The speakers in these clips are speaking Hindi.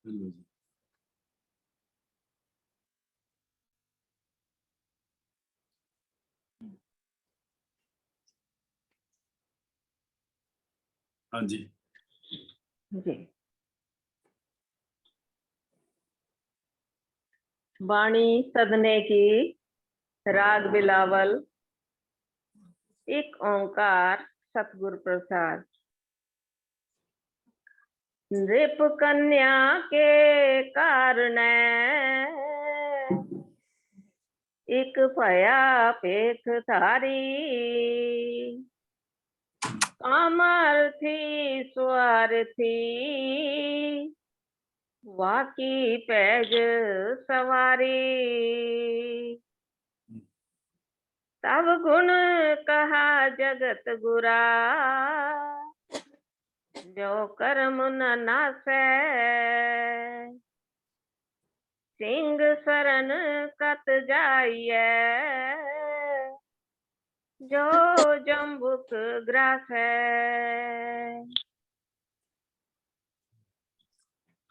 हेलो जी। हाँ जी। जी। वाणी सदने की, राग बिलावल, एक ओंकार सतगुरु प्रसाद। नृप कन्या के कारण एक भया पेख थारी, कामार्थी स्वार्थी वाकी पैज सवारी। तब गुण कहा जगत गुरा, जो कर्म न नासै। सिंह शरण कत जाइए, जो जम्बुक ग्रास है।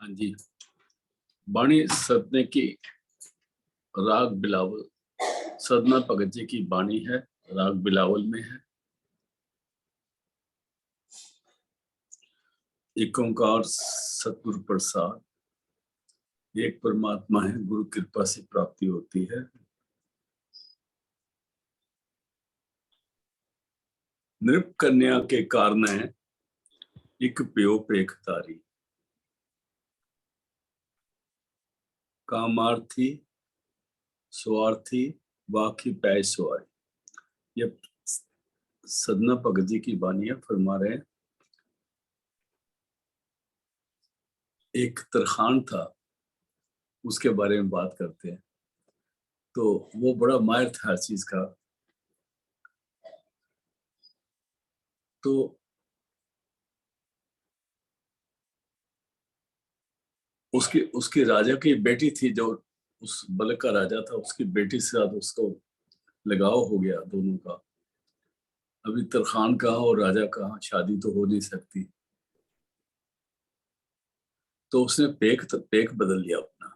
हाँ जी। वाणी सदने की, राग बिलावल। सदना भगत जी की वाणी है, राग बिलावल में है। एक ओंकार सतगुरु प्रसाद, एक परमात्मा है, गुरु कृपा से प्राप्ति होती है। नृप कन्या के कारण है एक प्यो पेख तारी, कामार्थी स्वार्थी वाकी पै सवारी। ये सदना भगत जी की वाणी है। फरमा रहे हैं, एक तरखान था, उसके बारे में बात करते हैं। तो वो बड़ा माहिर था हर चीज का। तो उसकी उसकी राजा की बेटी थी, जो उस बलक का राजा था, उसकी बेटी से साथ उसको लगाव हो गया दोनों का। अभी तरखान कहाँ और राजा कहाँ, शादी तो हो नहीं सकती। तो उसने पेक बदल लिया अपना।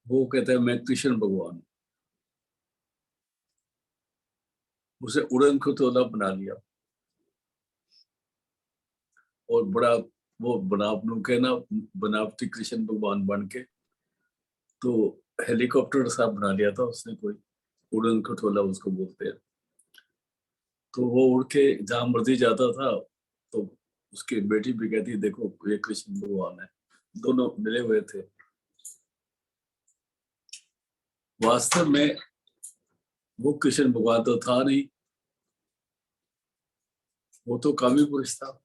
वो कहता है मैं कृष्ण भगवान। उसे उड़न खटोला बना लिया और बड़ा वो के ना बनावटी कृष्ण भगवान बन के, तो हेलीकॉप्टर सा बना लिया था उसने कोई। उड़न खटोला उसको बोलते हैं। तो वो उड़ के जहां मर्जी जाता था। तो उसकी बेटी भी कहती देखो ये कृष्ण भगवान है। दोनों मिले हुए थे। वास्तव में वो कृष्ण भगवान तो था नहीं, वो तो कामी पुरुष था।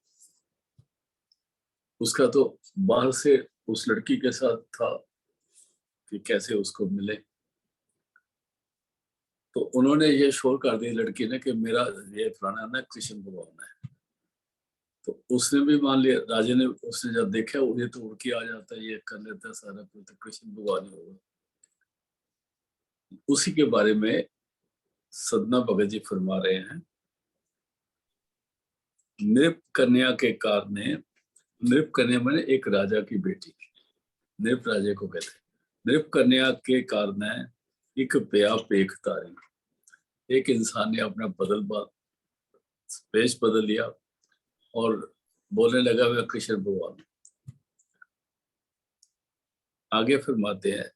उसका तो बाहर से उस लड़की के साथ था कि कैसे उसको मिले। तो उन्होंने ये शोर कर दिया लड़की ने कि मेरा ये फलाना ना कृष्ण भगवान है। तो उसने भी मान लिया, राजे ने। उसने जब देखा ये तो उड़ के आ जाता है, ये कर लेता है सारा कुछ, तो कृष्ण भगवान ही होगा। उसी के बारे में सदना भगत जी फरमा रहे हैं, नृप कन्या के कारण। नृप कन्या मैंने एक राजा की बेटी, नृप राजे को कहते हैं। नृप कन्या के कारण एक प्या पेख तारी। एक इंसान ने अपना पेश बदल लिया और बोलने लगा मैं कृष्ण भगवान। आगे फरमाते हैं,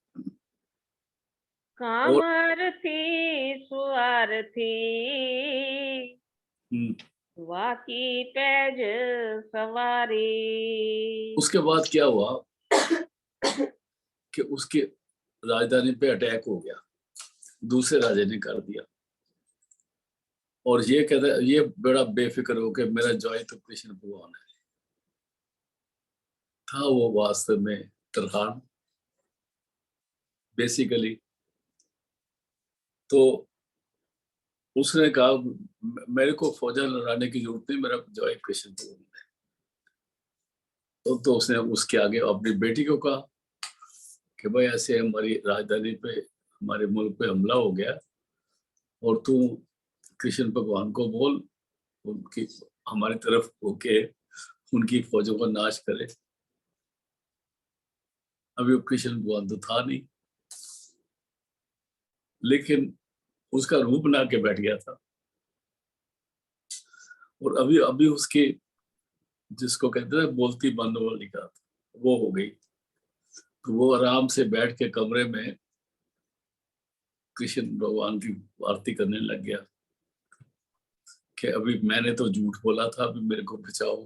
कामार्थी स्वार्थी वाकी पैज सवारी। उसके बाद क्या हुआ कि उसके राजधानी पे अटैक हो गया, दूसरे राजे ने कर दिया। और ये कहता है, ये बड़ा बेफिक्र हो के मेरा जॉय तो कृष्ण भगवान है। था वो वास्तव में तरखान बेसिकली। तो उसने कहा मेरे को फौजा लड़ाने की जरूरत नहीं, मेरा जॉय कृष्ण भगवान है। तो उसने उसके आगे अपनी बेटी को कहा कि भाई ऐसे हमारी राजधानी पे, हमारे मुल्क पे हमला हो गया और तू कृष्ण भगवान को बोल उनकी हमारी तरफ होके उनकी फौजों का नाश करे। अभी वो कृष्ण भगवान तो था नहीं, लेकिन उसका रूप बना के बैठ गया था। और अभी अभी उसके, जिसको कहते हैं बोलती बंद वाली का, वो हो गई। तो वो आराम से बैठ के कमरे में कृष्ण भगवान की आरती करने लग गया कि अभी मैंने तो झूठ बोला था, अभी मेरे को बचाओ।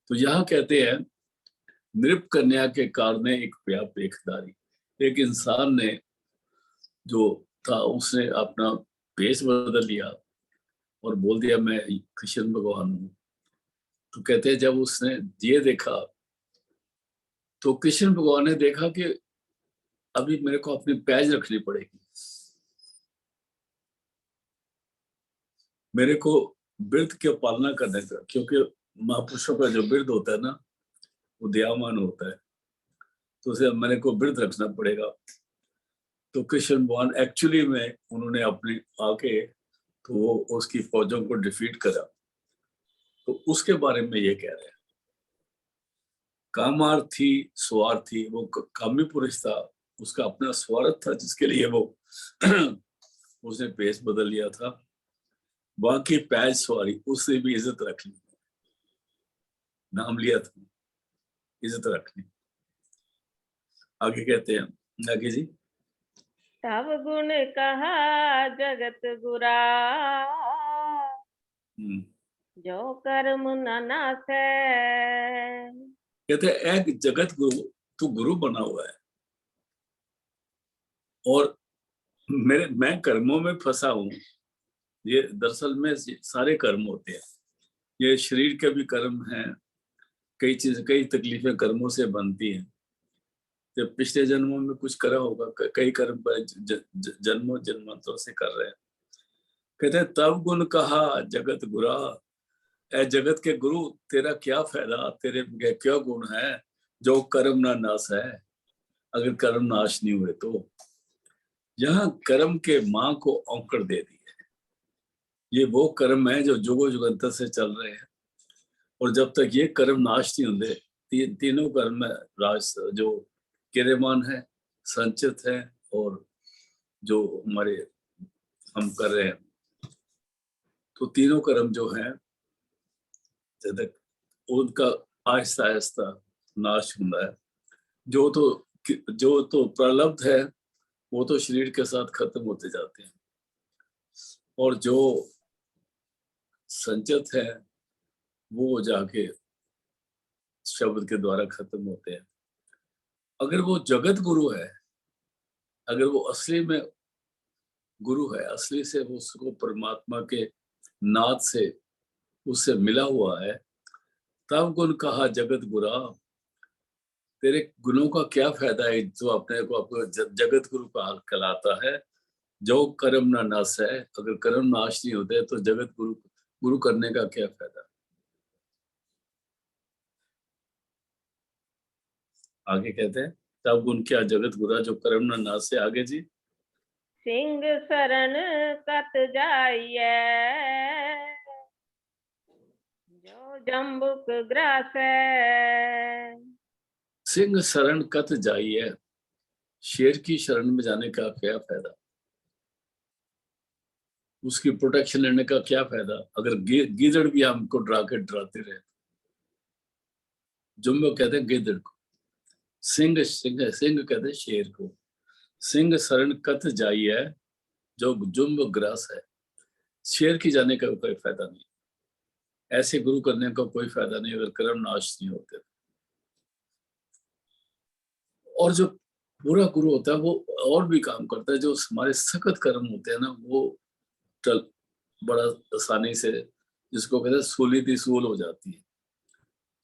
तो यहाँ कहते हैं, नृप कन्या के कारण एक पेखदारी, एक इंसान ने जो था उसने अपना भेष बदल लिया और बोल दिया मैं कृष्ण भगवान हूँ। तो कहते हैं जब उसने ये देखा तो कृष्ण भगवान ने देखा कि अभी मेरे को अपनी पैज रखनी पड़ेगी, मेरे को व्रत की पालना करने का, क्योंकि महापुरुषों का जो व्रत होता है ना वो दयामान होता है, तो उसे मेरे को व्रत रखना पड़ेगा। तो कृष्ण भगवान एक्चुअली में उन्होंने अपने आके तो वो उसकी फौजों को डिफीट करा। तो उसके बारे में ये कह रहे हैं, कामार्थी स्वार्थी, वो कामी पुरुष था, उसका अपना स्वार्थ था जिसके लिए वो उसने पेश बदल लिया था। बाकी पैज सवारी, उससे भी इज्जत रख ली, नाम लिया था, इज्जत रखनी। आगे कहते हैं, आगे जी। तब गुण कहा जगत गुरा, जो कर्म न नासै। कहते हैं एक जगत गुरु, तू गुरु बना हुआ है और मैं कर्मों में फंसा हूं। ये दरअसल में सारे कर्म होते हैं, ये शरीर के भी कर्म हैं, कई तकलीफें कर्मों से बनती हैं। जब पिछले जन्मों में कुछ करा होगा, कई कर्म पर जन्मों जन्मांतरों से कर रहे हैं। कहते हैं तब गुण कहा जगत गुरा, ए जगत के गुरु तेरा क्या फायदा, तेरे में क्या गुण है जो कर्म ना नाश है, अगर कर्म नाश नहीं हुए तो। यहाँ कर्म के माँ को औंकड़ दे दी है, ये वो कर्म है जो जुगो जुगंतर से चल रहे हैं, और जब तक ये कर्म नाश नहीं होते, तीनों कर्म में राज जो किरेमान है, संचित है, और जो हमारे हम कर रहे हैं, तो तीनों कर्म जो हैं जब तक उनका आहिस्ता आहिस्ता नाश होता है। जो तो प्रलब्ध है वो तो शरीर के साथ खत्म होते जाते हैं, और जो संचित है वो जाके शब्द के द्वारा खत्म होते हैं। अगर वो जगत गुरु है, अगर वो असली में गुरु है, असली से वो उसको परमात्मा के नाद से उससे मिला हुआ है, तब गुण कहा जगत गुरा, तेरे गुणों का क्या फायदा है जो अपने को आपको जगत गुरु कहलाता है, जो कर्म ना नाश है। अगर कर्म नाश नहीं होते तो जगत गुरु गुरु करने का क्या फायदा। आगे कहते हैं, तब गुण क्या जगत गुरा जो कर्म ना नाश है। आगे जी। सिंह शरण कत जाइए, जो जम्बुक ग्रास है। सिंह शरण कत जाइए, शेर की शरण में जाने का क्या फायदा, उसकी प्रोटेक्शन लेने का क्या फायदा, अगर गीदड़ भी हमको डराते रहे। जुम्बो कहते हैं गीदड़ को, सिंह सिंह सिंह कहते हैं शेर को। सिंह शरण कत जाइए, जो जुम्ब ग्रास है, शेर की जाने का कोई फायदा नहीं, ऐसे गुरु करने का कोई फायदा नहीं अगर कर्म नाश नहीं होते। और जो पूरा गुरु होता है वो और भी काम करता है, जो हमारे सख्त कर्म होते हैं ना वो टल बड़ा आसानी से, जिसको कहते हैं सूली थी सूल हो जाती है।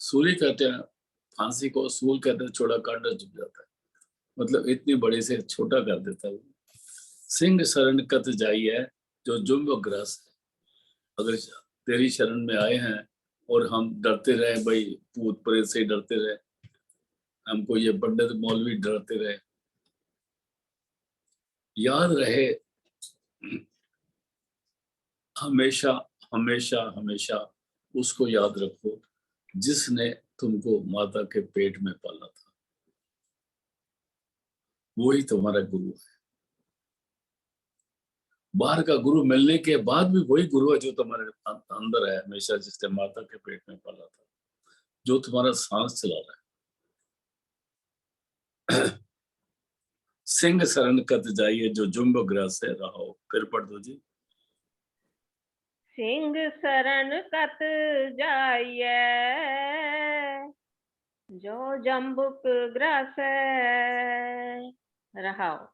सूली कहते हैं फांसी को, सूल कहते हैं छोटा कांटा झुक जाता है, मतलब इतनी बड़ी से छोटा कर देता है वो। सिंह शरण कत जाई है, जो जुम्ब ग्रस है, अगर तेरी शरण में आए हैं और हम डरते रहे, भाई भूत प्रेत से डरते रहे, हमको ये पंडित मौलवी डरते रहे, याद रहे हमेशा हमेशा हमेशा उसको याद रखो जिसने तुमको माता के पेट में पाला था, वही तुम्हारा गुरु है। बाहर का गुरु मिलने के बाद भी वही गुरु है जो तुम्हारे अंदर है हमेशा, जिसने माता के पेट में पाला था, जो तुम्हारा सांस चला रहा है। सिंह शरण कत जाइए जो जुम्ब ग्रास से रहो। फिर पढ़ दो जी। सिंह शरण कत जाइए जो जम्बुक ग्रास रहाओ।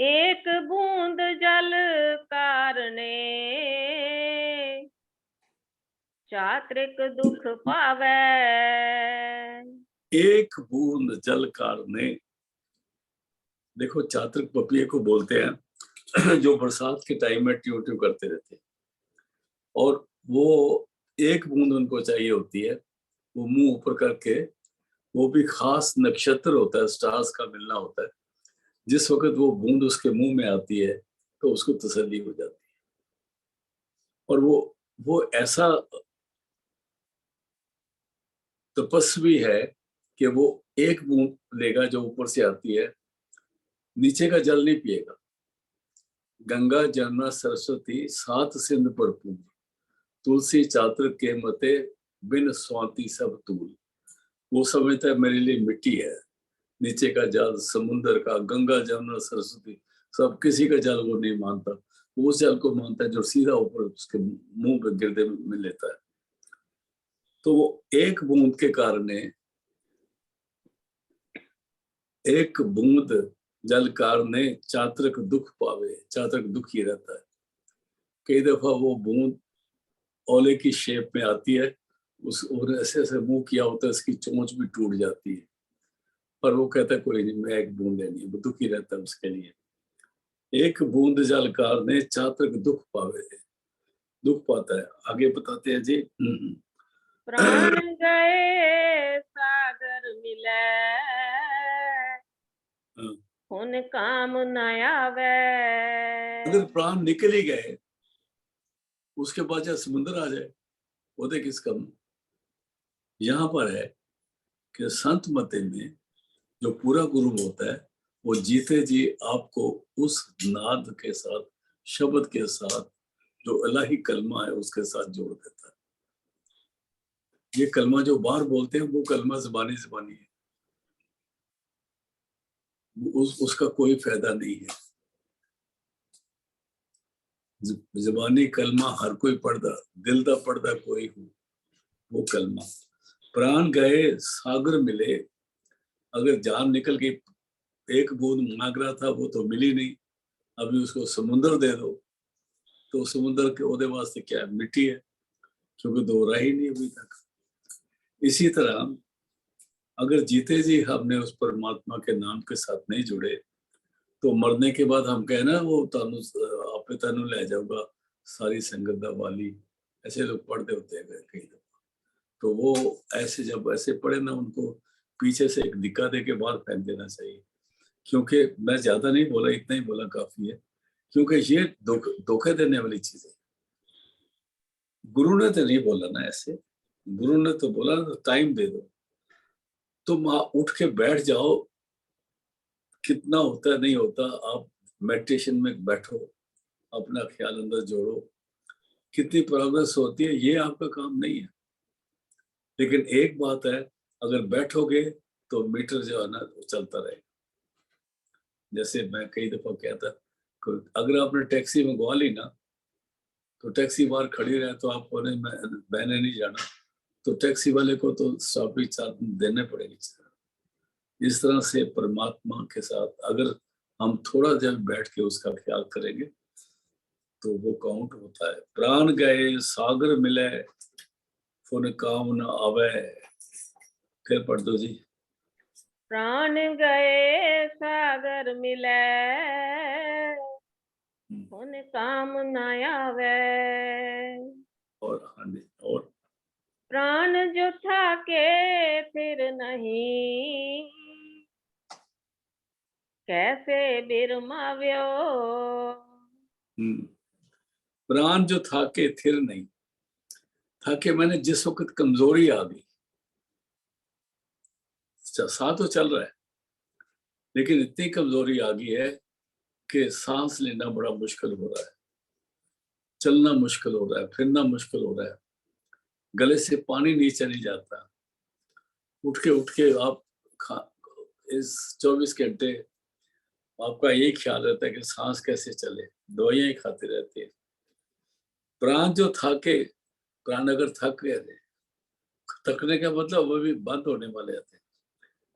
एक बूंद जल कारणे चात्रिक दुख पावे। एक बूंद जल कारणे, देखो चात्रिक पपिये को बोलते हैं जो बरसात के टाइम में ट्यू ट्यू करते रहते हैं, और वो एक बूंद उनको चाहिए होती है, वो मुंह ऊपर करके, वो भी खास नक्षत्र होता है, स्टार्स का मिलना होता है, जिस वक्त वो बूंद उसके मुंह में आती है तो उसको तसल्ली हो जाती है। और वो ऐसा तपस्वी है कि वो एक बूंद लेगा जो ऊपर से आती है, नीचे का जल नहीं पिएगा। गंगा जमुना सरस्वती सात सिंध पर पूर्ण, तुलसी चात्र के मते बिन स्वाति सब तूल। वो समझता है मेरे लिए मिट्टी है, नीचे का जल, समुन्द्र का, गंगा जमुना सरस्वती, सब किसी का जल वो नहीं मानता। वो उस जल को मानता है जो सीधा ऊपर उसके मुंह पे गिरदे में लेता है। तो वो एक बूंद के कारण, एक बूंद जल कारणे चात्रक दुख पावे, चात्रक दुखी रहता है। कई दफा वो बूंद ओले की शेप में आती है, उस और ऐसे ऐसे मुंह किया होता है, इसकी चोंच भी टूट जाती है, पर वो कहता है कोई नहीं, मैं एक बूंद लेनी है, वो दुखी रहता है उसके लिए। एक बूंद जल कारणे चात्रक दुख पावे, दुख पाता है। आगे बताते हैं जी। प्राण गए सागर मिले हुन काम न आवे। अगर प्राण निकल ही गए, उसके बाद चाहे समुद्र आ जाए, वो किस कम। यहाँ पर है कि संत मते में जो पूरा गुरु होता है, वो जीते जी आपको उस नाद के साथ, शब्द के साथ, जो इलाही कलमा है उसके साथ जोड़ देता है। ये कलमा जो बाहर बोलते हैं वो कलमा ज़बानी ज़बानी है, उसका कोई फायदा नहीं है। ज़बानी कलमा हर कोई पढ़दा, दिल दा पढ़दा कोई हो, वो कलमा। प्राण गए सागर मिले, अगर जान निकल गई, एक बूंद मांग रहा था वो तो मिली नहीं, अभी उसको समुंदर दे दो, तो समुंदर के ओदे वास्ते क्या है, मिट्टी है, क्योंकि दो रहा ही नहीं अभी तक। इसी तरह अगर जीते जी हमने उस परमात्मा के नाम के साथ नहीं जुड़े, तो मरने के बाद हम कहे ना वो तानू आपे तानू ले जाऊंगा सारी संगत दा वाली, ऐसे लोग पढ़ते होते हैं कई दफा। तो वो ऐसे जब ऐसे पढ़े ना, उनको पीछे से एक धिक्का दे के बाहर फेंक देना चाहिए। क्योंकि मैं ज्यादा नहीं बोला, इतना ही बोला काफी है, क्योंकि ये धोखे देने वाली चीज है। गुरु ने तो नहीं बोला ना ऐसे, गुरु ने तो बोला ना टाइम दे दो, तुम उठ के बैठ जाओ, कितना होता है नहीं होता, आप मेडिटेशन में बैठो, अपना ख्याल अंदर जोड़ो, कितनी प्रोग्रेस होती है ये आपका काम नहीं है। लेकिन एक बात है, अगर बैठोगे तो मीटर जो है ना वो चलता रहेगा। जैसे मैं कई दफा कहता, अगर आपने टैक्सी मंगवा ली ना, तो टैक्सी बाहर खड़ी रहे तो आपको नहीं, मैंने नहीं जाना, तो टैक्सी वाले को तो स्टॉपेज चार्ज देने पड़ेगी। इस तरह से परमात्मा के साथ अगर हम थोड़ा जब बैठ के उसका ख्याल करेंगे तो वो काउंट होता है। प्राण गए सागर मिले फुन काम न आवे। फिर पढ़ दो जी। प्राण गए सागर मिले हुन काम न आवे। और हाँ जी, और प्राण जो था के फिर नहीं कैसे बिरमाव्यो। प्राण जो था के थिर नहीं, था कि मैंने जिस वक्त कमजोरी आ गई, साथ तो चल रहा है लेकिन इतनी कमजोरी आ गई है कि सांस लेना बड़ा मुश्किल हो रहा है, चलना मुश्किल हो रहा है, फिरना मुश्किल हो रहा है, गले से पानी नीचे नहीं जाता। उठ के आप इस 24 घंटे आपका यही ख्याल रहता है कि सांस कैसे चले, दवाइयां ही खाते रहते हैं। प्राण जो थके, प्राण अगर थक गए थे, थकने का मतलब वो भी बंद होने वाले थे।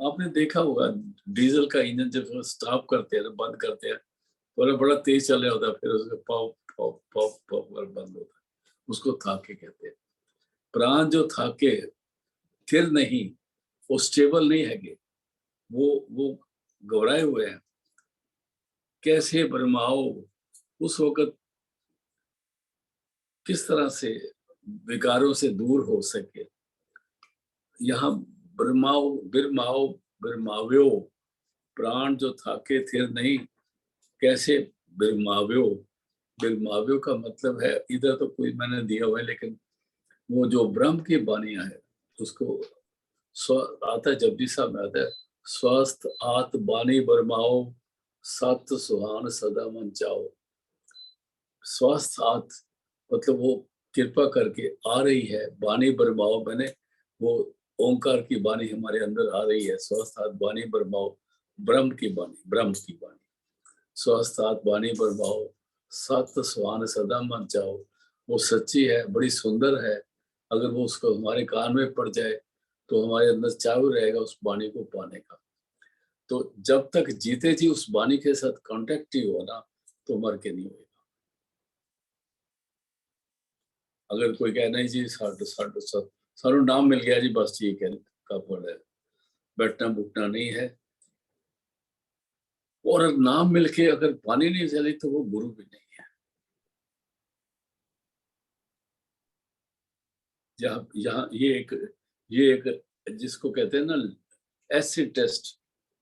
आपने देखा होगा डीजल का इंजन जब स्टॉप करते हैं, बंद करते हैं, तो बड़ा तेज चल रहा होता है, फिर उसके पॉप पॉप पॉप पॉप कर बंद होता है, उसको थाके कहते हैं। प्राण जो थाके, थिर नहीं, वो स्टेबल नहीं है, वो घबराए हुए हैं। कैसे भरमाओ उस वक्त किस तरह से विकारों से दूर हो सके। यहाँ ब्रह्माओ बिरमाओ बिरमाव्यो, प्राण जो थाके थिर नहीं, कैसे बिरमाव्यो। बिरमाव्यो का मतलब है, इधर तो कोई मैंने दिया हुआ है, लेकिन वो जो ब्रह्म की वाणियां है उसको आता है, जपजी साहब में आता है, स्वस्थ आत बानी बरमाओ, सत सुहान सदा मन चाओ। स्वस्थ आत मतलब वो कृपा करके आ रही है, बानी बरमाओ, मैंने वो ओंकार की बानी हमारे अंदर आ रही है। स्वस्थ आत बानी बरमाओ, ब्रह्म की बानी, ब्रह्म की बानी। स्वस्थ आत बानी बरमाओ, सत सुहान सदा मन चाओ। वो सच्ची है, बड़ी सुंदर है। अगर वो उसको हमारे कान में पड़ जाए तो हमारे अंदर चाव रहेगा उस वाणी को पाने का। तो जब तक जीते जी उस वाणी के साथ कांटेक्ट ही हो ना, तो मर के नहीं होगा। अगर कोई कहे नहीं जी सारू नाम मिल गया जी, बस ठीक है, कब है, बैठना बुठना नहीं है। और अगर नाम मिलके अगर वाणी नहीं चली तो वो गुरु भी नहीं है। जहाँ यहाँ ये एक जिसको कहते हैं ना एसिड टेस्ट,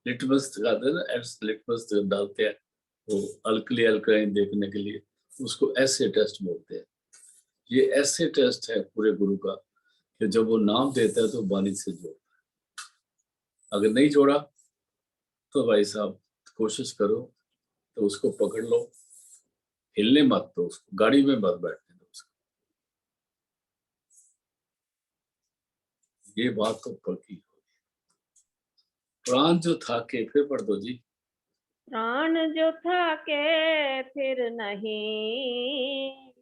लिटमस लगाते हैं ना, लिटमस डालते हैं वो अल्कली अल्कलाइन देखने के लिए, उसको एसिड टेस्ट बोलते हैं। ये एसिड टेस्ट है पूरे गुरु का, कि जब वो नाम देता है तो वाणी से जोड़ता है। अगर नहीं जोड़ा तो भाई साहब कोशिश करो तो उसको पकड़ लो, हिलने मत दो उसको, गाड़ी में मत बैठने दो उसको। ये बात तो पक्की। प्राण जो था के, फिर पढ़ दो जी। प्राण जो था के फिर नहीं,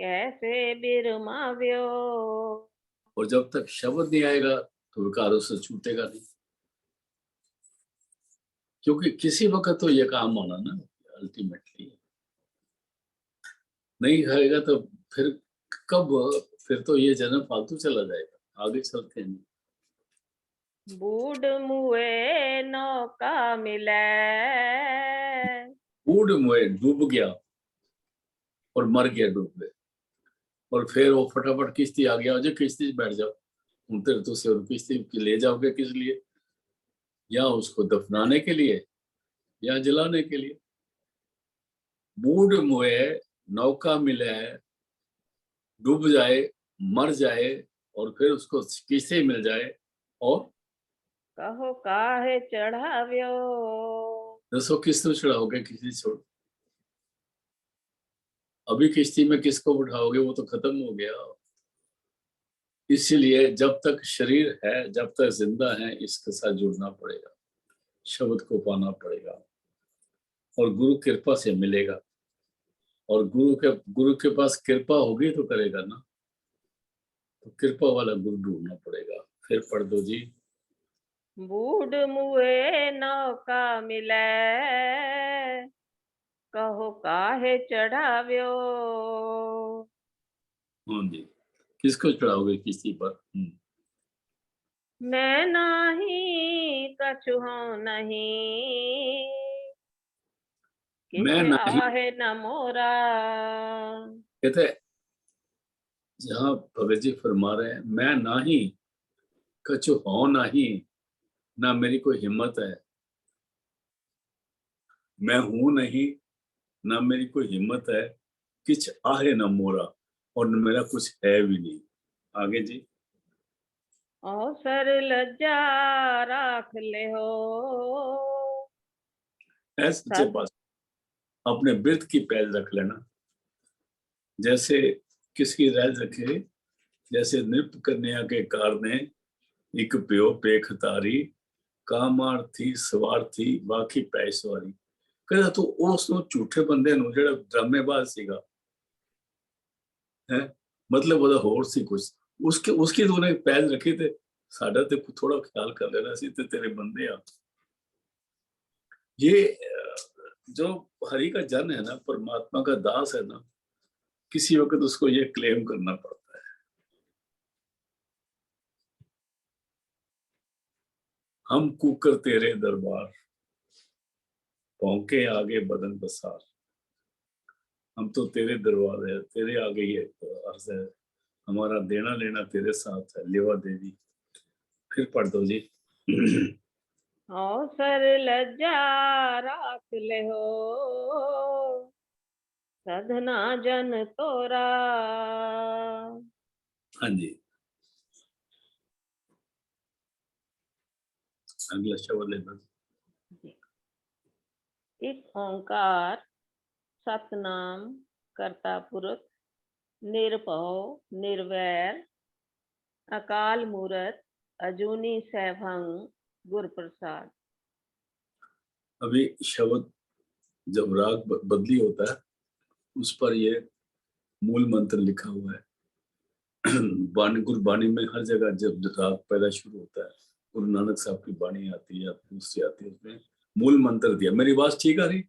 कैसे बिरमाव्यो। और जब तक शब्द नहीं आएगा तो विकारों से छूटेगा नहीं, क्योंकि किसी वक्त तो ये काम होना ना अल्टीमेटली। नहीं खाएगा तो फिर कब, फिर तो ये जन्म फालतू चला जाएगा, आगे चलते हैं। बूढ़ मुए नौका मिले, बूढ़ मुए डूब गया और मर गया डूब गए, और फिर वो फटाफट किश्ती आ गया, जो किश्ती से बैठ जाओ, उनते तो से किश्ती ले जाओगे किस लिए, या उसको दफनाने के लिए या जलाने के लिए। बूढ़ मुए नौका मिले, डूब जाए, मर जाए, और फिर उसको किश्ती मिल जाए, और कहो काहे चढ़ाव्यो। दसो किस तो चढ़ाओगे, किसी छोड़। अभी किश्ती में किसको उठाओगे, वो तो खत्म हो गया। इसलिए जब तक शरीर है, जब तक जिंदा है, इसके साथ जुड़ना पड़ेगा, शब्द को पाना पड़ेगा, और गुरु कृपा से मिलेगा। और गुरु के पास कृपा होगी तो करेगा ना, तो कृपा वाला गुरु ढूंढना पड़ेगा। फिर पढ़ दो जी। बूढ़ मुए नौका मिले, कहो काहे चढ़ाव्यो। हाँ जी, किसको चढ़ाओगे किसी पर। मैं नाही कछु हूँ नहीं, किछ मैं नहीं, आहे न मोरा। कहते जहाँ भगत जी फरमा रहे हैं, मैं नाही कछु हो नहीं, ना मेरी कोई हिम्मत है। मैं हूं नहीं, ना मेरी कोई हिम्मत है, किछ आहे न मोरा, और मेरा कुछ है भी नहीं। आगे जी। अवसर लज्जा राख ले हो, ऐसे सच्चे सद पास अपने बिरद की पैज रख लेना, जैसे किसकी रैज रखे, जैसे नृत्य कन्या के कार ने एक प्यो पेख तारी, ਕਾਮਾਰ ਥੀ ਸਵਾਰ ਥੀ ਬਾਕੀ ਪੈਸ ਵਾਲੀ। ਕਹਿੰਦਾ ਤੂੰ ਉਸ ਨੂੰ ਝੂਠੇ ਬੰਦੇ ਨੂੰ ਜਿਹੜਾ ਡਰਾਮੇਬਾਜ਼ ਸੀਗਾ ਹੈ, ਮਤਲਬ ਉਹਦਾ ਹੋਰ ਸੀ ਕੁਝ, ਉਸकी तूने पैज रखी थे, साडा ते थोड़ा ख्याल कर लेना सी ते तेरे बंदे आ। ये जो हरि का जन है ना, परमात्मा का दास है ना, किसी वक्त उसको ये क्लेम करना पड़ता है। हम कुकर तेरे दरबार, भौंके आगे बदन बसार। हम तो तेरे दरबार है, तेरे आगे ही अर्ज है, हमारा देना लेना तेरे साथ है, लेवा देवी। फिर पढ़ दो जी। अवसर लज्जा राख ले हो, सधना जन तोरा। हाँ जी, अगला शब्द लेना। एक ओंकार सतनाम करता पुरख, निरभव निर्वैर, अकाल मूरत अजूनी सैभंग, गुर प्रसाद। अभी शब्द जब राग बदली होता है, उस पर ये मूल मंत्र लिखा हुआ है। गुरबाणी में हर जगह जब राग पैदा शुरू होता है, गुरु नानक साहब की बाणी आती है या दूसरी आती है, उसमें मूल मंत्र दिया। मेरी बात ठीक आ रही?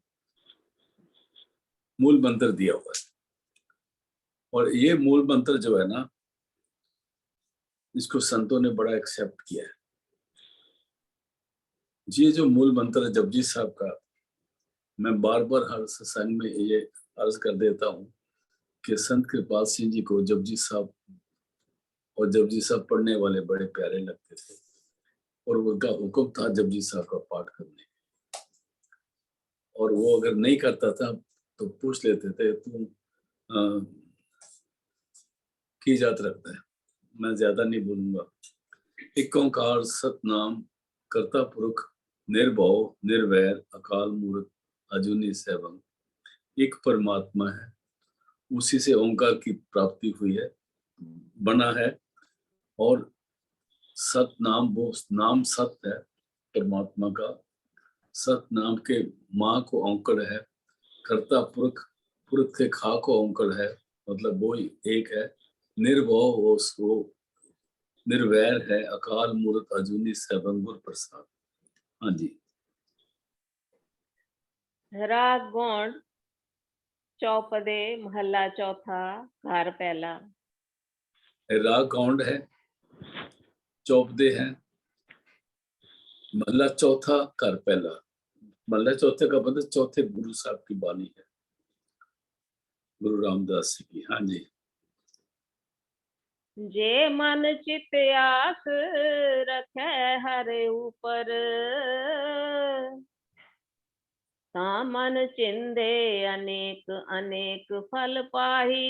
मूल मंत्र दिया हुआ है, और ये मूल मंत्र जो है ना, इसको संतों ने बड़ा एक्सेप्ट किया है। ये जो मूल मंत्र है जपजी साहब का, मैं बार बार हर सत्संग में ये अर्ज कर देता हूँ कि संत कृपाल सिंह जी को जपजी साहब और जपजी साहब पढ़ने वाले बड़े प्यारे लगते थे, और उनका हुक्म था जपजी साहब का पाठ करने, और वो अगर नहीं करता था तो पूछ लेते थे, तू की जात रखता है। मैं ज्यादा नहीं बोलूंगा। एक ओंकार सतनाम करता पुरख, निर्भव निर्वैर, अकाल मूर्त अजूनी सैभंग। एक परमात्मा है, उसी से ओंकार की प्राप्ति हुई है, बना है, और सत नाम, वो नाम सत्य है परमात्मा का। सत नाम के माँ को औंकड़ है, करता पुरख, पुरख के खा को औंकड़ है, मतलब वो ही एक है। निर्भव वो निर्वैर है, अकाल मूर्त अजूनी सैभंग, गुर प्रसाद। हाँ जी। राग गौड़ चौपदे महला चौथा, घर पहला। राग गौंड है, चौपदे हैं, महला चौथा, घर पहला। महला चौथे का मतलब चौथे गुरु साहब की बानी है, गुरु रामदास जी की। हाँ जी। जे मन चित आस रखे हरे ऊपर, ता मन चिंदे अनेक अनेक फल पाही।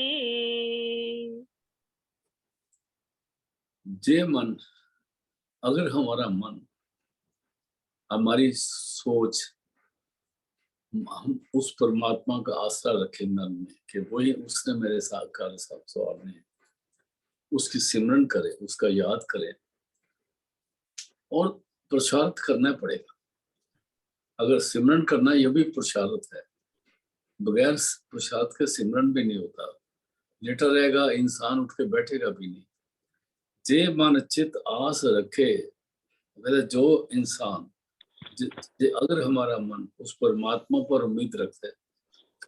जे मन, अगर हमारा मन, हमारी सोच, हम उस परमात्मा का आसरा रखें मन में कि वही उसने मेरे साथ कार्य साथ सवारने, उसकी सिमरन करें, उसका याद करें, और पुरुषार्थ करना पड़ेगा। अगर सिमरन करना यह भी पुरुषार्थ है, बगैर पुरुषार्थ के सिमरन भी नहीं होता। लेटा रहेगा इंसान, उठ के बैठेगा भी नहीं। जे मन चित आस रखे, जो इंसान अगर हमारा मन उस परमात्मा पर उम्मीद रखते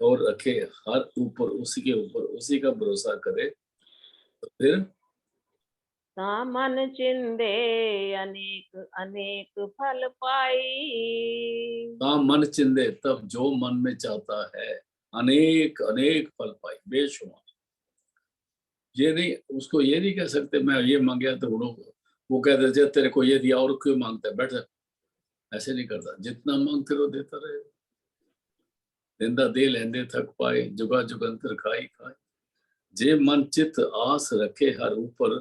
और रखे, हर ऊपर उसी के ऊपर उसी का भरोसा करे, तो फिर ता मन चिंदे अनेक अनेक फल पाई। मन चिंदे, तब जो मन में चाहता है अनेक अनेक फल पाई, बेशुमार। ये नहीं, उसको ये नहीं कह सकते मैं ये मांगया तो वो कह दे तेरे को ये दिया और क्यों मांगता है, बैठ जा। ऐसे नहीं करता, जितना मांगते रहो देता रहे। जिंदा दे लेंदे थक पाए, जुगा जुगंतर खाई खाए। जे मन चित आस रखे हर ऊपर,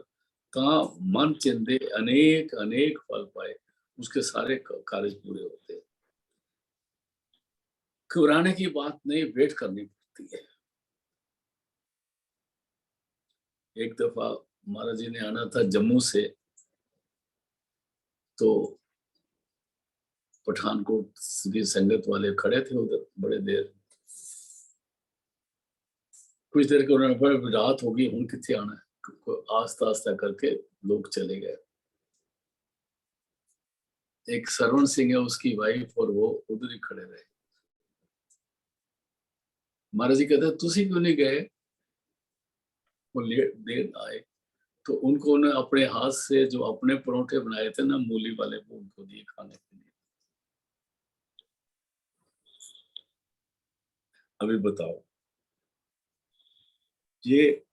ता मन चिंदे अनेक अनेक फल पाए। उसके सारे कार्य पूरे होते हैं। घबराने की बात नहीं, वेट करनी पड़ती है। एक दफा महाराज जी ने आना था जम्मू से, तो पठानकोट की संगत वाले खड़े थे उधर बड़े देर। कुछ देर के उन्होंने बोला रात होगी हूं कितने आना है, आस्ता आस्ता करके लोग चले गए। एक सरवण सिंह है, उसकी वाइफ और वो उधर ही खड़े रहे। महाराज जी कहते तुसी क्यों नहीं गए? वो लेट देर आए, तो उनको उन्होंने अपने हाथ से जो अपने परोठे बनाए थे ना मूली वाले, वो उनको दिए खाने के लिए। अभी बताओ, ये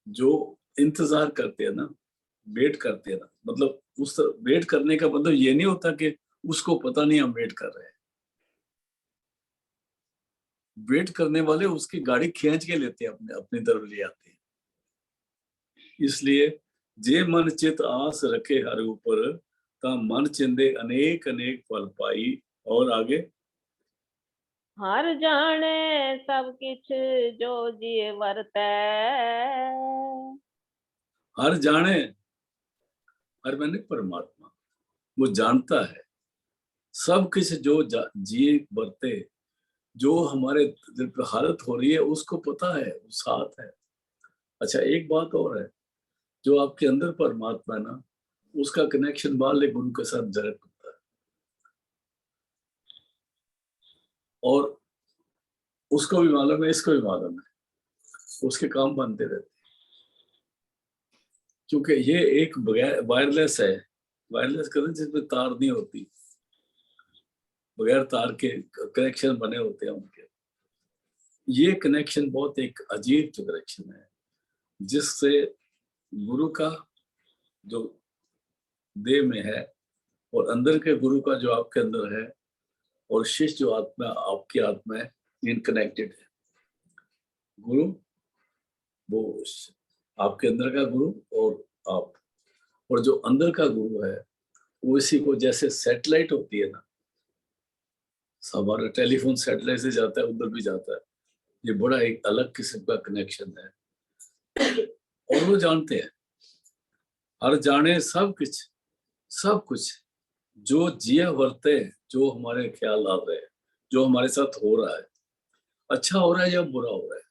जो इंतजार करते हैं ना, वेट करते हैं ना, मतलब उस वेट करने का मतलब ये नहीं होता कि उसको पता नहीं हम वेट कर रहे हैं। वेट करने वाले उसकी गाड़ी खींच के लेते हैं, अपने अपनी तरफ ले आते हैं। इसलिए जे मन चित आस रखे हर ऊपर, ता मन चिंदे अनेक अनेक फल पाई। और आगे, हर जाने सब किछ जो जिए वर्तै। हर जाने, हर मैंने परमात्मा, वो जानता है सब किस जो जिए बरते, जो हमारे दिल पे हालत हो रही है उसको पता है, वो साथ है। अच्छा एक बात और है, जो आपके अंदर परमात्मा है ना, उसका कनेक्शन बाहरले गुरु के साथ डायरेक्ट होता है, और उसको भी मालूम है, इसको भी मालूम है, उसके काम बनते रहते हैं। क्योंकि ये एक बगैर वायरलेस है, वायरलेस कहते जिसमें तार नहीं होती, बगैर तार के कनेक्शन बने होते हैं उनके। ये कनेक्शन बहुत एक अजीब कनेक्शन है, जिससे गुरु का जो देह में है और अंदर के गुरु का जो आपके अंदर है, और शिष्य जो आत्मा आपकी आत्मा है, इनकनेक्टेड है। गुरु वो आपके अंदर का गुरु, और आप, और जो अंदर का गुरु है वो इसी को, जैसे सैटेलाइट होती है ना, हमारा टेलीफोन सैटेलाइट से जाता है उधर भी जाता है, ये बड़ा एक अलग किस्म का कनेक्शन है। और वो जानते हैं, हर जाने सब कुछ जो जिया वर्ते, जो हमारे ख्याल आ रहे हैं, जो हमारे साथ हो रहा है, अच्छा हो रहा है या बुरा हो रहा है,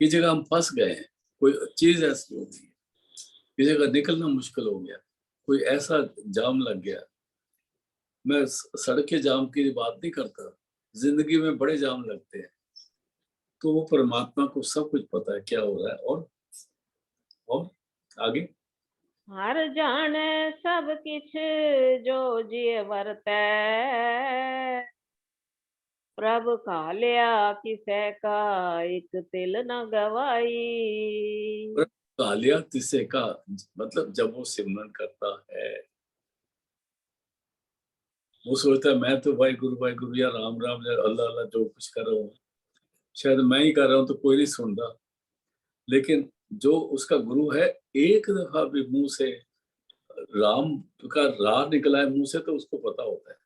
किस जगह हम फंस गए हैं, कोई चीज ऐसी हो गई है, किस जगह निकलना मुश्किल हो गया, कोई ऐसा जाम लग गया। मैं सड़क के जाम की बात नहीं करता, जिंदगी में बड़े जाम लगते हैं, तो वो परमात्मा को सब कुछ पता है क्या हो रहा है। और आगे, हर जाने सब किछ जो जिए वर्तै। प्रभु कालिया किसै का एक तिल न गवाई। कालिया तिसे का मतलब जब वो सिमरन करता है, वो सोचता है मैं तो भाई गुरु या राम राम या अल्लाह अल्लाह जो कुछ कर रहा हूँ, शायद मैं ही कर रहा हूँ तो कोई नहीं सुनता। लेकिन जो उसका गुरु है, एक दफा भी मुंह से राम का रा निकला है मुंह से, तो उसको पता होता है।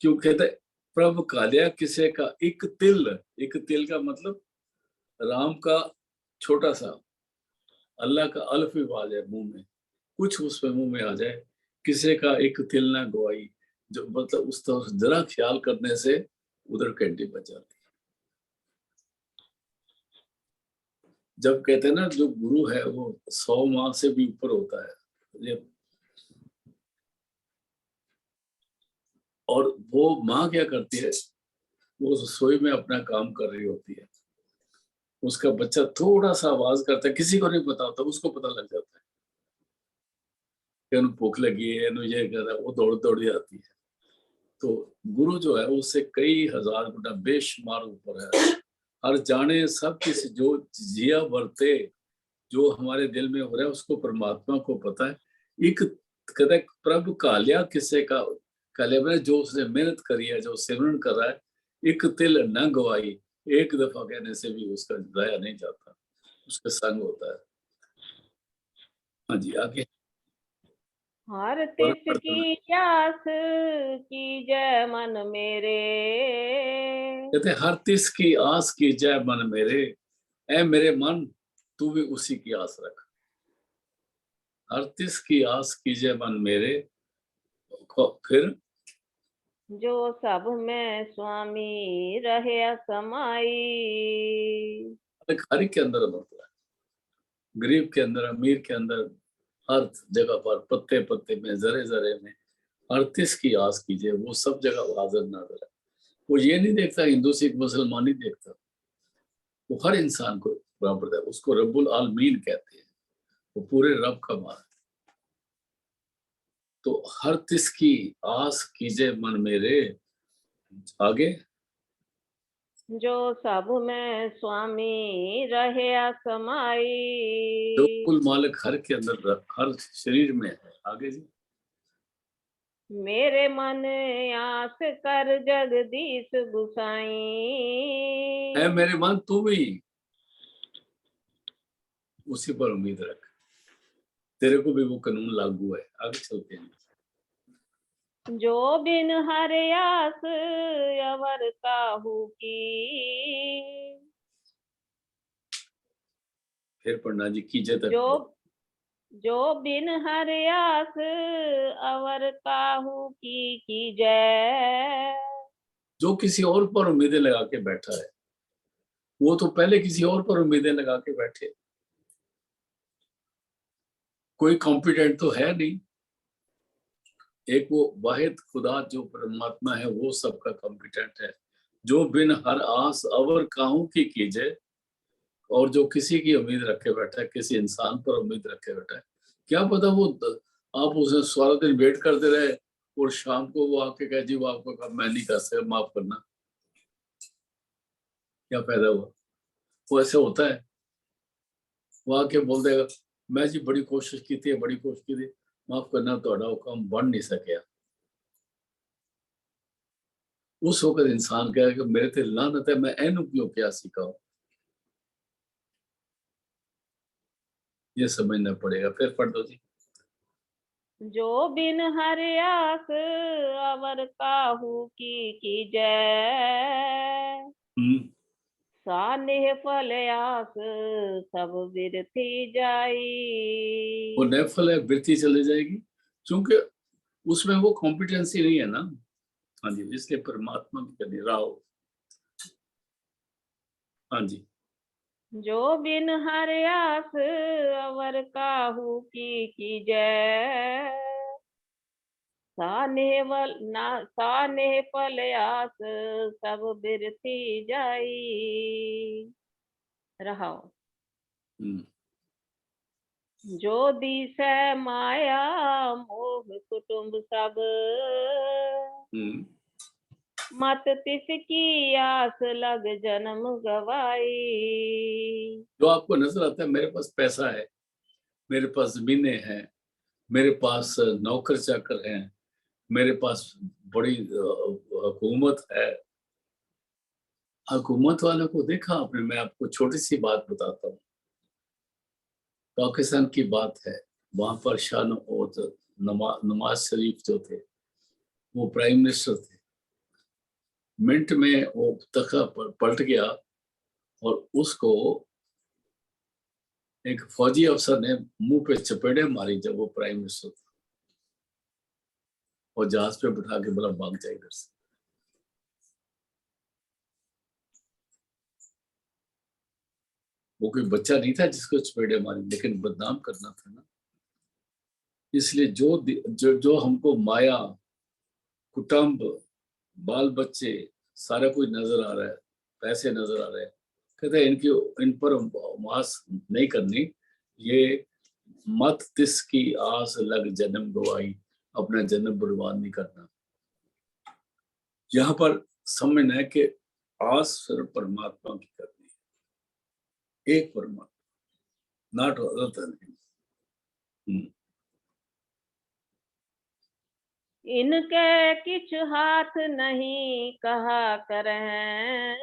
क्यों कहते हैं, प्रभु कालिया किसे का एक तिल का मतलब राम का छोटा सा, अल्लाह का अल्फ भी आ जाए मुंह में, कुछ उसमें मुंह में आ जाए, किसी का एक तिल ना गवाई, जो मतलब उस तरह जरा ख्याल करने से उधर कैंटी बच जाती है। जब कहते हैं ना जो गुरु है वो 100 माह से भी ऊपर होता है ये, और वो माँ क्या करती है, वो रसोई में अपना काम कर रही होती है, उसका बच्चा थोड़ा सा आवाज करता है, किसी को नहीं पता होता, उसको पता लग जाता है कि उन्हें भूख लगी है, ये कर रहा है, वो दौड़ दौड़ जाती है। तो गुरु जो है उससे कई हजार गुना बेशुमार ऊपर है। हर जाने सब किस जो जिया वर्ते, जो हमारे दिल में हो रहा है उसको परमात्मा को पता है। एक कहते प्रभु कालिया किसे का, कालिया में जो उसने मेहनत करी है, जो सिमरन कर रहा है, एक तिल न गवाई, एक दफा कहने से भी उसका जाया नहीं जाता, उसका संग होता है। हाँ जी, आगे हर और तिस की प्यास कीजै मन मेरे। कहते हैं, हर तिस की आस की जय मन मेरे, ऐ मेरे मन तू भी उसी की आस रख। हर तिस की आस की जय मन मेरे, फिर जो सब में स्वामी रहे समाई। एक हर एक के अंदर होता है, गरीब के अंदर, अमीर के अंदर, हर जगह पर, पत्ते पत्ते में, जरे जरे में, हर तिस की आस कीजिए, वो सब जगह हाजिर नाजर है। वो ये नहीं देखता हिंदू सिख मुसलमान नहीं देखता, वो हर इंसान को बराबर है, उसको रब्बुल आलमीन कहते हैं, वो पूरे रब का मान है। तो हर तिस की आस कीजिए मन मेरे, आगे जो सब में स्वामी रहे जो समाई। कुल मालिक हर के अंदर, हर शरीर में है। आगे जी, मेरे मन आस कर जगदीश गुसाई। है मेरे मन तू भी उसी पर उम्मीद रख, तेरे को भी वो कानून लागू है। आगे चलते हैं। जो बिन हर आस अवर काहू की। फिर पढ़ना जी, कीजिए तक जो पढ़ो। जो बिन हर आस अवर काहू की जय। जो किसी और पर उम्मीदें लगा के बैठा है, वो तो पहले किसी और पर उम्मीदें लगा के बैठे, कोई कॉम्पिटेंट तो है नहीं। एक वो वाहिद खुदा जो परमात्मा है, वो सबका कॉम्पिटेंट है। जो बिन हर आस अवर काहू की कीजिए, और जो किसी की उम्मीद रखे बैठा है, किसी इंसान पर उम्मीद रखे बैठा है, क्या पता वो आप उसे सारा दिन वेट करते रहे और शाम को वो आके कहे जी वो आपको काम मैं नहीं कर सकता, माफ करना, क्या फायदा हुआ। वो ऐसे होता है, वो आके बोल देगा मैं जी बड़ी कोशिश की थी, बड़ी कोशिश की थी, माफ करना थोड़ा वो काम बन नहीं सकिया। उस वक्त इंसान कहे कि मेरे ते लानत है, मैं एनू क्यों क्या सीखा हूं, ये समझना पड़ेगा। फिर पढ़ दो जी। जो बिन हर आस अवर काहू की जय। हम्म, सानेह फल आस सब बिरथी वो जाई। नेफल है, बिरती चली जाएगी, क्योंकि उसमें वो कॉम्पिटेंसी नहीं है ना। हाँ जी, इसलिए परमात्मा की करनी राहो। हाँ जी, जो बिन हर आस अवर काहू की जय। सानेह फल आस सब बिरथी जाई। रहाओ। हम्म, जो दिसै माया मोह कुटुंब सब। हम्म। मत तिसकी आस लग जन्म गवाई। जो आपको नजर आता है, मेरे पास पैसा है, मेरे पास जमीनें हैं, मेरे पास नौकर चाकर हैं, मेरे पास बड़ी हुकूमत है। हुकूमत वालों को देखा आपने, मैं आपको छोटी सी बात बताता हूँ। पाकिस्तान की बात है, वहां पर नवाज शरीफ जो थे, वो प्राइम मिनिस्टर थे। मिनट में वो तख्ता पलट गया, और उसको एक फौजी अफसर ने मुंह पे चपेड़े मारी जब वो प्राइम मिनिस्टर था, और जहाज पे बिठा के बोला भाग जाए इधर से। वो कोई बच्चा नहीं था जिसको चपेड़े मारी, लेकिन बदनाम करना था ना। इसलिए जो हमको माया, कुटुंब, बाल बच्चे, सारा कुछ नजर आ रहा है, पैसे नजर आ रहे हैं, कहते हैं इनकी, इन पर मास नहीं करनी। ये मत तिसकी आस लग जन्म गवाई, अपना जन्म बर्बाद नहीं करना। यहाँ पर समझना है कि आस सिर्फ परमात्मा की करनी है, एक परमात्मा, नॉट अदर देन हिम। इनके किछ हाथ नहीं कहा करें।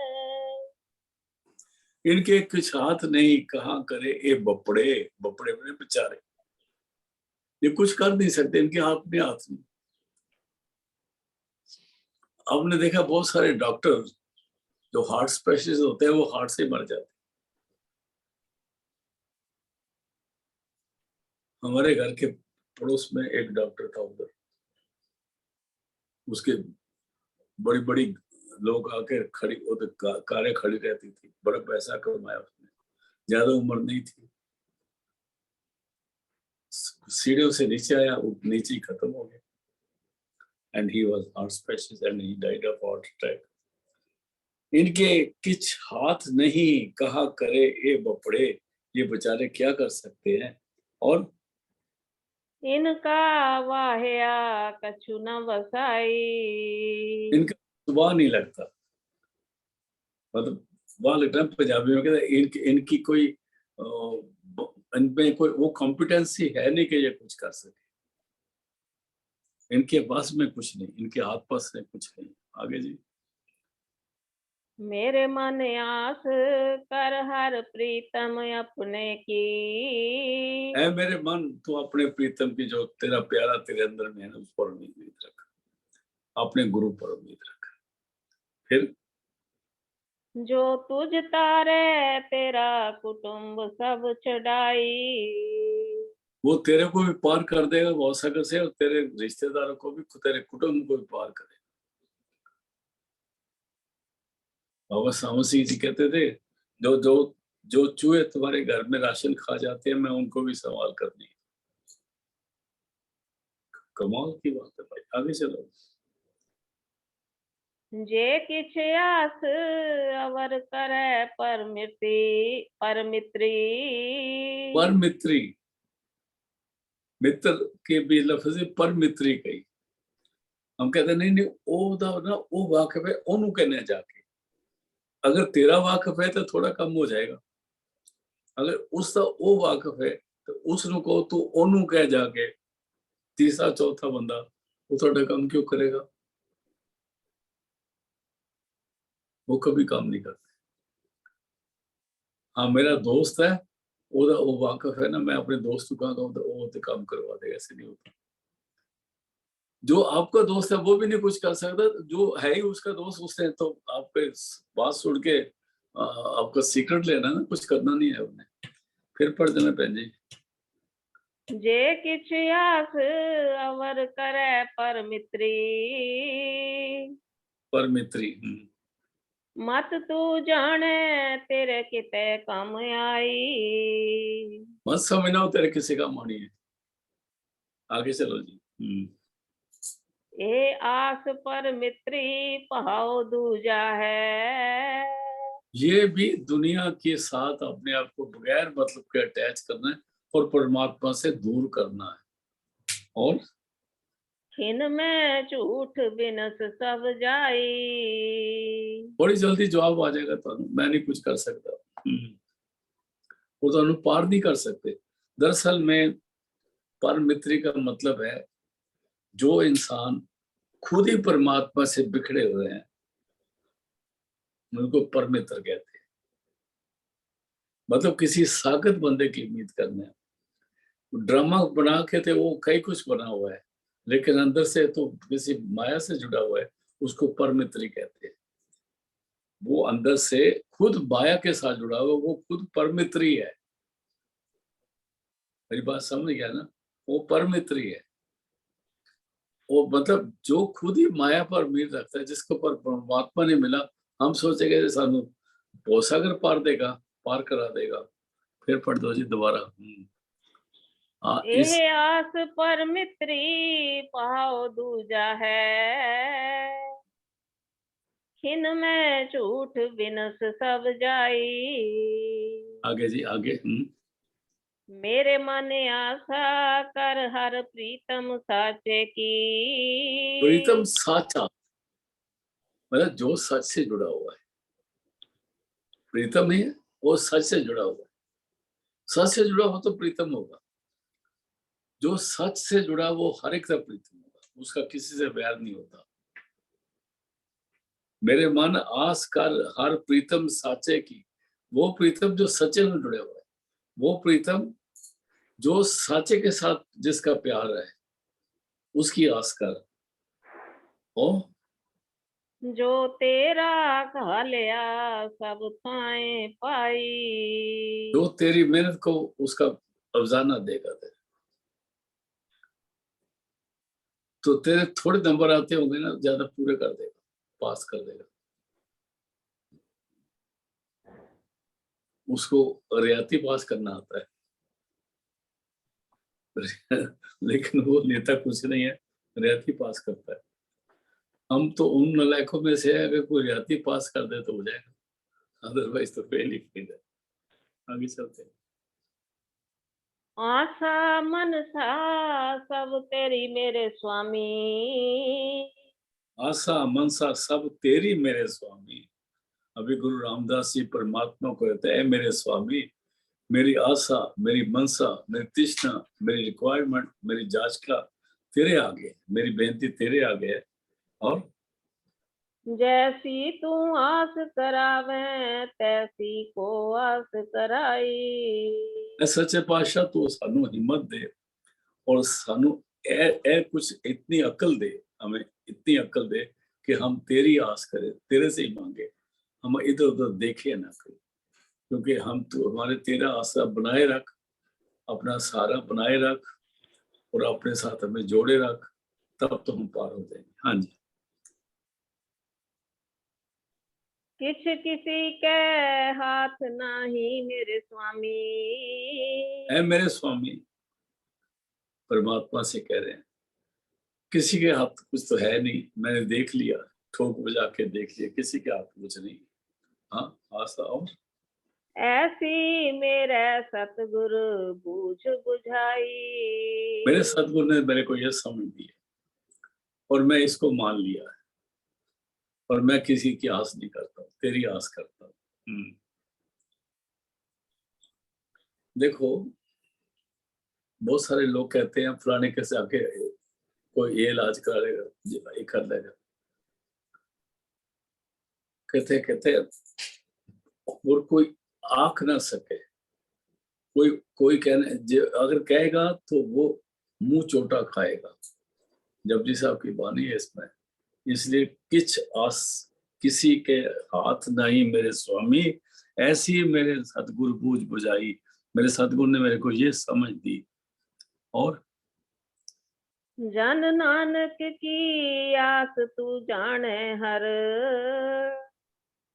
इनके कुछ हाथ नहीं, कहाँ करे ये बपड़े, बपड़े बड़े बेचारे, ये कुछ कर नहीं सकते, इनके हाथ में हाथ नहीं। आपने देखा बहुत सारे डॉक्टर जो हार्ट स्पेशलिस्ट होते हैं वो हार्ट से मर जाते हैं। हमारे घर के पड़ोस में एक डॉक्टर था, उधर उसके बड़ी बड़ी लोग आके खड़ी, कारें खड़ी रहती थी, बड़ा पैसा कमाया उसने, ज्यादा उम्र नहीं थी, सीढ़ियों से नीचे आया, वो नीचे ही खत्म हो गया। And he was heart specialist and he died of heart attack. इनके कुछ हाथ नहीं, कहा करे ये बपड़े, ये बेचारे क्या कर सकते हैं। और इनका वाहया कछु न वसाई। इनका सुबह नहीं लगता, मतलब वहां लगता है पंजाबी में कहते हैं इनकी कोई इनमें कोई वो कॉम्पिटेंसी है नहीं कि ये कुछ कर सके, इनके पास में कुछ नहीं, इनके हाथ पास में कुछ नहीं। आगे जी। मेरे मन आस कर हर प्रीतम अपने की। ऐ मेरे मन, तू अपने प्रीतम की, जो तेरा प्यारा तेरे अंदर में है ना, उस पर उम्मीद रख, अपने गुरु पर उम्मीद रख। फिर जो तुझ तारे तेरा कुटुंब सब छुड़ाई। वो तेरे को भी पार कर देगा वो सागर से, और तेरे रिश्तेदारों को भी, तेरे कुटुंब को भी पार करेगा। बाबा सामसी जी कहते थे, जो जो जो चूहे तुम्हारे घर में राशन खा जाते हैं, मैं उनको भी सवाल करनी है। कमाल की बात है भाई। आगे चलो। जे किछ आस अवर करे पर मित्री। पर मित्री, मित्र के भी लफ्ज पर मित्री कही। हम कहते नहीं नहीं, ओदा ना वो वाकिफ है, ओनू कहने जाके, अगर तेरा वाकिफ है तो थोड़ा कम हो जाएगा, अगर उसका वो वाकिफ है तो उसनु को तू ओनू कह जाके, तीसरा चौथा बंदा वो थोड़ा कम क्यों करेगा, वो कभी काम नहीं करते। हाँ मेरा दोस्त है, वो वाकिफ है ना, मैं अपने दोस्त को कहूँ तो वो तो काम करवा देगा, ऐसे नहीं होता। जो आपका दोस्त है वो भी नहीं कुछ कर सकता, जो है ही उसका दोस्त, उसने तो आपके बात सुन के आपका सीक्रेट लेना ना, कुछ करना नहीं है उन्हें। फिर पढ़ देना बहन जी। जे किछ आस अवर करे पर मित्री। पर मित्री, मत तू जाने तेरे किते कम आई। मत समझना हो तेरे किसी का मानी है। आगे चलो जी। ए आस पर मित्री पहाओ दूजा है। ये भी दुनिया के साथ अपने आप को बगैर मतलब के अटैच करना है और परमात्मा से दूर करना है। और खिन में झूठ बिनस सब जाई। बड़ी जल्दी जवाब आ जाएगा, तो मैं नहीं कुछ कर सकता, वो तो पार नहीं कर सकते। दरअसल में पर मित्री का मतलब है जो इंसान खुद ही परमात्मा से बिखरे हुए हैं, उनको पर मित्र कहते हैं। मतलब किसी सागत बंदे की उम्मीद करना है, ड्रामा बना के थे वो कई कुछ बना हुआ है, लेकिन अंदर से तो किसी माया से जुड़ा हुआ है, उसको पर मित्री कहते हैं। वो अंदर से खुद माया के साथ जुड़ा हुआ, वो खुद पर मित्री है। मेरी बात समझ गया ना, वो पर मित्री है। वो मतलब जो खुद ही माया पर उम्मीद रखता है, जिसको पर परमात्मा ने मिला, हम सोचेंगे कि सानू भवसागर पार देगा, पार करा देगा। फिर पढ़ दो जी दोबारा। हाँ एह इस आस पर मित्री पहाओ दूजा है। खिन में झूठ बिनस सब जाई। आगे जी आगे। मेरे मन आशा कर हर प्रीतम साचे की। प्रीतम साचा, मतलब जो सच से जुड़ा हुआ है। प्रीतम नहीं है, वो सच से जुड़ा हुआ है। सच से जुड़ा हो तो प्रीतम होगा। जो सच से जुड़ा वो हर एक का प्रीतम होगा, उसका किसी से बैर नहीं होता। मेरे मन आस कर हर प्रीतम साचे की, वो प्रीतम जो सच्चे में जुड़े हुए, वो प्रीतम जो साचे के साथ जिसका प्यार है, उसकी आस कर। ओ जो तेरा घालिया सब थाए पाई। जो तेरी मेहनत को उसका अफजाना देगा तेरे, तो तेरे थोड़े नंबर आते होंगे ना, ज्यादा पूरे कर देगा, पास कर देगा। उसको रियाती पास करना आता है। लेकिन वो नेता कुछ नहीं है, रियाती पास करता है। हम तो उन नलायकों में से है, अगर कोई रियाती पास कर दे तो हो जाएगा, अदरवाइज तो फेल ही फेल है। आगे चलते हैं। आशा मनसा सब तेरी मेरे स्वामी। आशा मनसा सब तेरी मेरे स्वामी। अभी गुरु रामदास जी परमात्मा को कहते हैं, मेरे स्वामी, मेरी आशा, मेरी मनसा, मेरी तृष्णा, मेरी रिक्वायरमेंट, मेरी जांचका तेरे आगे, मेरी बेनती तेरे आगे है। और जैसी तू आस करावे तैसी को आस कराई। सच्चे पातशाह तू सानू हिम्मत दे, और सानू ए कुछ इतनी अकल दे, हमें इतनी अकल दे कि हम तेरी आस करें, तेरे से ही मांगे, हम इधर उधर देखे ना करें, क्योंकि हम तो हमारे तेरा आसरा बनाए रख, अपना सहारा बनाए रख, और अपने साथ हमें जोड़े रख, तब तो हम पार हो जाएंगे। हाँ जी। किछ किसी के हाथ नाही मेरे स्वामी। ऐ मेरे स्वामी, परमात्मा से कह रहे हैं, किसी के हाथ कुछ तो है नहीं, मैंने देख लिया, ठोक बजा के देख लिया, किसी के हाथ कुछ नहीं। हाँ, आशा और ऐसी मेरे सतगुरु बूझ मेरे बुझाई। सदगुरु ने मेरे को यह समझ दिया, और मैं इसको मान लिया है, और मैं किसी की आस नहीं करता, तेरी आस करता हूँ। देखो, बहुत सारे लोग कहते हैं फलाने कैसे आके कोई ये इलाज करा लेगा, ये कर लेगा, कहते कहते और कोई आंख ना सके, कोई कोई कहने अगर कहेगा तो वो मुंह चोटा खाएगा। जपजी साहब की बानी है इसमें। इसलिए किछ आस किसी के हाथ नहीं मेरे स्वामी, ऐसी मेरे सतगुरु बूझ बुझाई। मेरे सतगुरु ने मेरे को ये समझ दी। और जन नानक की आस तू जाने हर।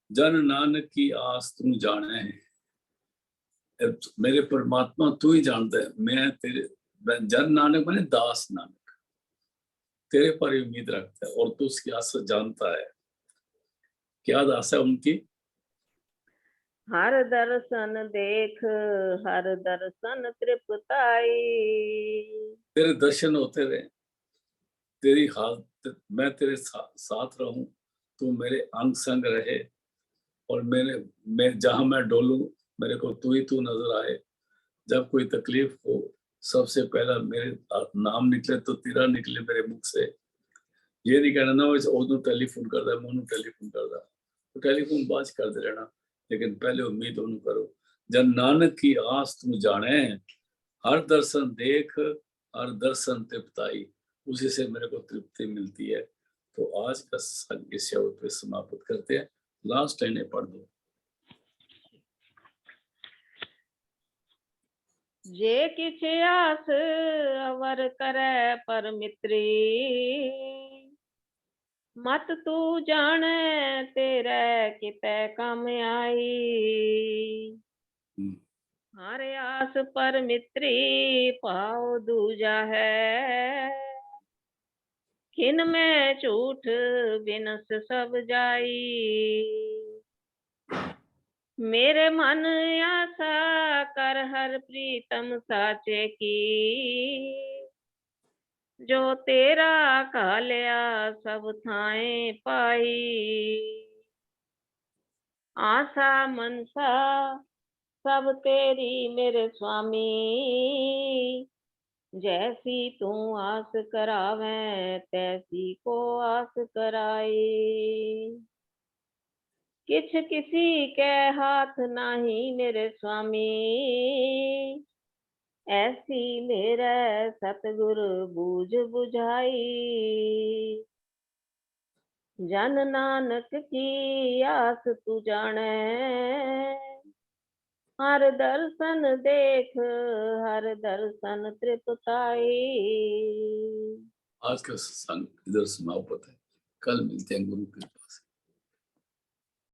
जन नानक की आस तुम जाने है, मेरे परमात्मा तू ही जानता है, मैं जन नानक मैंने दास नानक तेरे पर ही उम्मीद रखता है, और तू उसकी आस जानता है। क्या दास है उनकी? हर दर्शन देख हर दर्शन तृप्ताई। तेरे दर्शन होते रहे, तेरी हालत मैं तेरे साथ रहूं, तू मेरे अंग संग रहे, और मैं जहां मैं डोलूं, मेरे को तू नजर आए। जब कोई तकलीफ हो, सबसे पहला मेरे नाम निकले तो तेरा निकले मेरे मुख से। ये नहीं कहना ना वो टेलीफोन कर दे, मोनू टेलीफोन कर दा, तो टेलीफोन बाज कर दे रहना, लेकिन पहले उम्मीद उन्होंने करो। जब नानक की आस तुम जाने, हर दर्शन देख हर दर्शन तृप्ताई, उसी से मेरे को तृप्ति मिलती है। तो आज का सत्संग इस शब्द पे समाप्त करते हैं। लास्ट लाइन पढ़ दो। जे किछ आस अवर करे पर मित्री। मत तू जाने तेरे किते कम आई। हम्म, हर आस पर मित्री पाओ दूजा है। खिन में झूठ बिनस सब जाई। मेरे मन आशा कर हर प्रीतम साचे की। जो तेरा कालिया सब थाए पाई। आशा मनसा सब तेरी मेरे स्वामी। जैसी तू आस करावे तैसी को आस कराई। किछ किसी के हाथ नाही मेरे स्वामी, ऐसी मेरे सतगुर बूझ बुझाई। जन नानक की आस तू जाने, हर दर्शन देख हर दर्शन तृप्ताई। आज का सत्संग इधर समाप्त है। कल मिलते हैं गुरु कृपा।